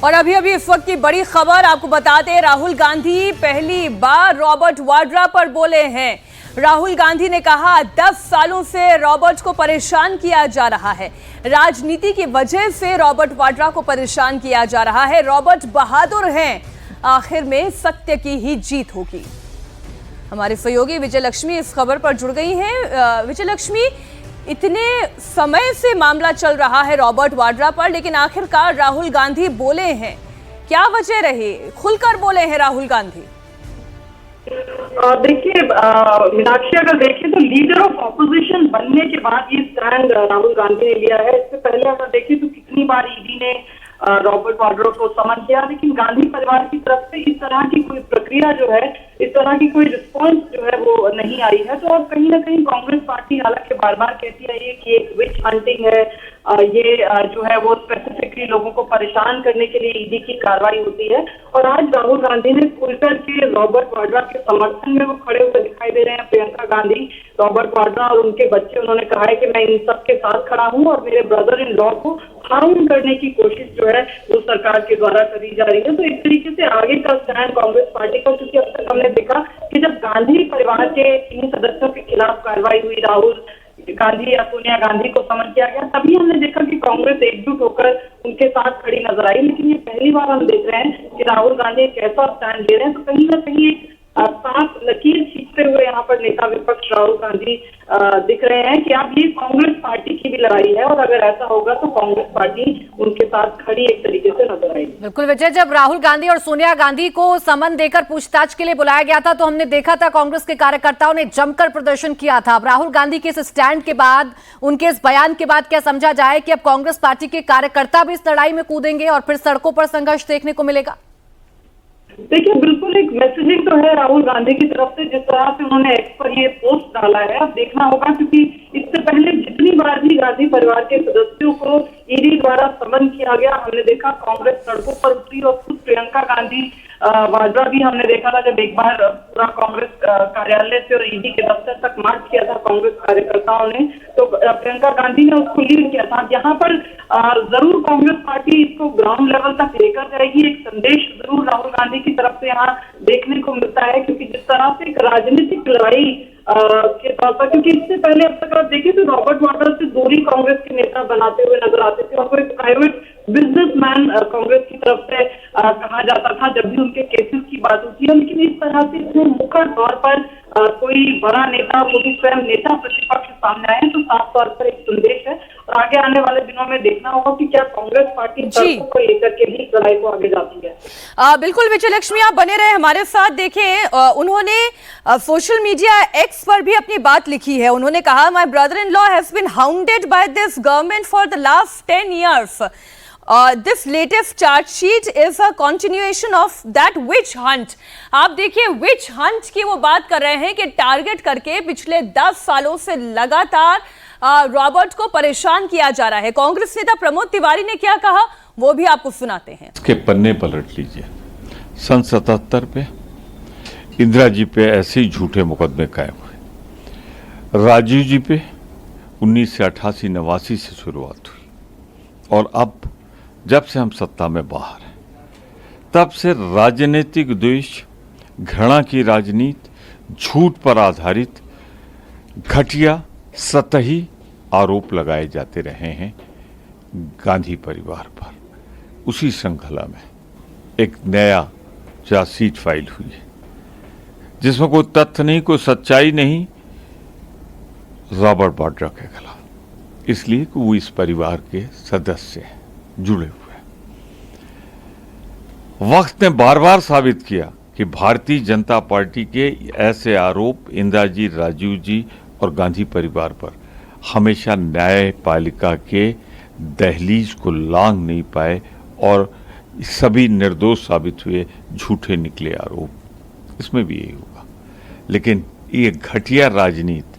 और अभी अभी इस वक्त की बड़ी खबर आपको बताते हैं, राहुल गांधी पहली बार रॉबर्ट वाड्रा पर बोले हैं। राहुल गांधी ने कहा 10 सालों से रॉबर्ट को परेशान किया जा रहा है, राजनीति की वजह से रॉबर्ट वाड्रा को परेशान किया जा रहा है। रॉबर्ट बहादुर हैं, आखिर में सत्य की ही जीत होगी। हमारे सहयोगी विजय लक्ष्मी इस खबर पर जुड़ गई हैं। विजय लक्ष्मी, इतने समय से मामला चल रहा है रॉबर्ट वाड्रा पर, लेकिन आखिरकार राहुल गांधी बोले हैं, क्या वजह रही? खुलकर बोले हैं राहुल गांधी। देखिए मीनाक्षी, अगर देखें तो लीडर ऑफ ऑपोजिशन बनने के बाद ये स्टैंड राहुल गांधी ने लिया है। इससे पहले अगर देखें तो कितनी बार ईडी ने रॉबर्ट वाड्रा को समन किया, लेकिन गांधी परिवार की तरफ से इस तरह की कोई प्रक्रिया जो है, इस तरह की कोई रिस्पॉन्स जो है वो नहीं आई है। तो अब कहीं ना कहीं कांग्रेस पार्टी हालांकि बार बार कहती है कि एक विच हंटिंग है, ये जो है वो स्पेसिफिकली लोगों को परेशान करने के लिए ईडी की कार्रवाई होती है। और आज राहुल गांधी ने खुलकर के रॉबर्ट वाड्रा के समर्थन में वो खड़े हुए दिखाई दे रहे हैं। प्रियंका गांधी, रॉबर्ट वाड्रा और उनके बच्चे, उन्होंने कहा है कि मैं इन सब के साथ खड़ा हूं और मेरे ब्रदर इन लॉ को हार्म करने की कोशिश जो है वो सरकार के द्वारा करी जा रही है। तो एक तरीके से आगे का स्टैंड कांग्रेस पार्टी का, क्योंकि अब तक हमने देखा कि जब गांधी परिवार के 3 सदस्यों के खिलाफ कार्रवाई हुई, राहुल गांधी या सोनिया गांधी को समन किया गया, तभी हमने देखा कि कांग्रेस एकजुट होकर उनके साथ खड़ी नजर आई। लेकिन ये पहली बार हम देख रहे हैं कि राहुल गांधी एक ऐसा स्टैंड ले रहे हैं, तो कहीं ना कहीं एक साफ लकीर खींचते हुए यहाँ पर नेता विपक्ष राहुल गांधी दिख रहे हैं कि अब ये कांग्रेस पार्टी की भी लड़ाई है, और अगर ऐसा होगा तो कांग्रेस पार्टी उनके साथ खड़ी एक तरीके से नजर आएगी। बिल्कुल विजय, जब राहुल गांधी और सोनिया गांधी को समन देकर पूछताछ के लिए बुलाया गया था तो हमने देखा था कांग्रेस के कार्यकर्ताओं ने जमकर प्रदर्शन किया था। अब राहुल गांधी के इस स्टैंड के बाद, उनके इस बयान के बाद क्या समझा जाए कि अब कांग्रेस पार्टी के कार्यकर्ता भी इस लड़ाई में कूदेंगे और फिर सड़कों पर संघर्ष देखने को मिलेगा? देखिए, बिल्कुल एक मैसेजिंग तो है राहुल गांधी की तरफ से, जिस तरह से उन्होंने एक्स पर ये पोस्ट डाला है। अब देखना होगा, क्योंकि इससे पहले जितनी बार भी गांधी परिवार के सदस्यों को ईडी द्वारा समन किया गया, हमने देखा कांग्रेस सड़कों पर उतरी और खुद प्रियंका गांधी वाड्रा भी हमने देखा था जब एक बार पूरा कांग्रेस कार्यालय से और ईडी के दफ्तर तक मार्च किया था कांग्रेस कार्यकर्ताओं ने, तो प्रियंका गांधी ने उसको लीड किया था। यहाँ पर जरूर कांग्रेस पार्टी इसको ग्राउंड लेवल तक लेकर जाएगी। एक संदेश जरूर राहुल गांधी की तरफ से यहाँ देखने को मिलता है, क्योंकि जिस तरह से एक राजनीतिक लड़ाई के तौर पर, क्योंकि इससे पहले अब तक आप देखिए तो रॉबर्ट वाड्रा से दूरी कांग्रेस के नेता बनाते हुए नजर आते थे, और वो एक प्राइवेट बिजनेसमैन कांग्रेस की तरफ से कहा जाता था जब भी उनके केसेस की बात होती है। लेकिन इस तरह से इतने मुखर तौर पर कोई बड़ा नेता, वो भी स्वयं नेता प्रतिपक्ष सामने आए, तो साफ तौर पर एक संदेश है। और आगे आने वाले दिनों में देखना होगा कि क्या कांग्रेस पार्टी दर्शकों को लेकर के भी लड़ाई को आगे जाती है। बिल्कुल विजय लक्ष्मी, आप बने रहे हमारे साथ। देखें, उन्होंने सोशल मीडिया एक्स पर भी अपनी बात लिखी है। उन्होंने कहा, my brother in law has been hounded by this government for the last 10 years. This latest charge sheet is a continuation of that witch hunt. आप देखिए, witch hunt की वो बात कर रहे हैं कि टारगेट करके पिछले 10 सालों से लगातार रॉबर्ट को परेशान किया जा रहा है। कांग्रेस नेता प्रमोद तिवारी ने क्या कहा, वो भी आपको सुनाते हैं। इसके पन्ने पलट लीजिए। सन 77 पे इंदिरा जी पे ऐसे ही झूठे मुकदमे कायम हुए। राजीव जी पे 1988-89 से शुरुआत हुई, और अब जब से हम सत्ता में बाहर हैं, तब से राजनीतिक द्वेष, घृणा की राजनीति, झूठ पर आधारित घटिया सतही आरोप लगाए जाते रहे हैं गांधी परिवार पर। उसी श्रृंखला में एक नया चार्जशीट फाइल हुई है, जिसमें कोई तथ्य नहीं, कोई सच्चाई नहीं रॉबर्ट वाड्रा के खिलाफ, इसलिए कि वो इस परिवार के सदस्य हैं, जुड़े हुए। वक्त ने बार बार साबित किया कि भारतीय जनता पार्टी के ऐसे आरोप इंदिरा जी, राजीव जी और गांधी परिवार पर हमेशा न्यायपालिका के दहलीज को लांघ नहीं पाए, और सभी निर्दोष साबित हुए, झूठे निकले आरोप। इसमें भी यही होगा। लेकिन ये घटिया राजनीति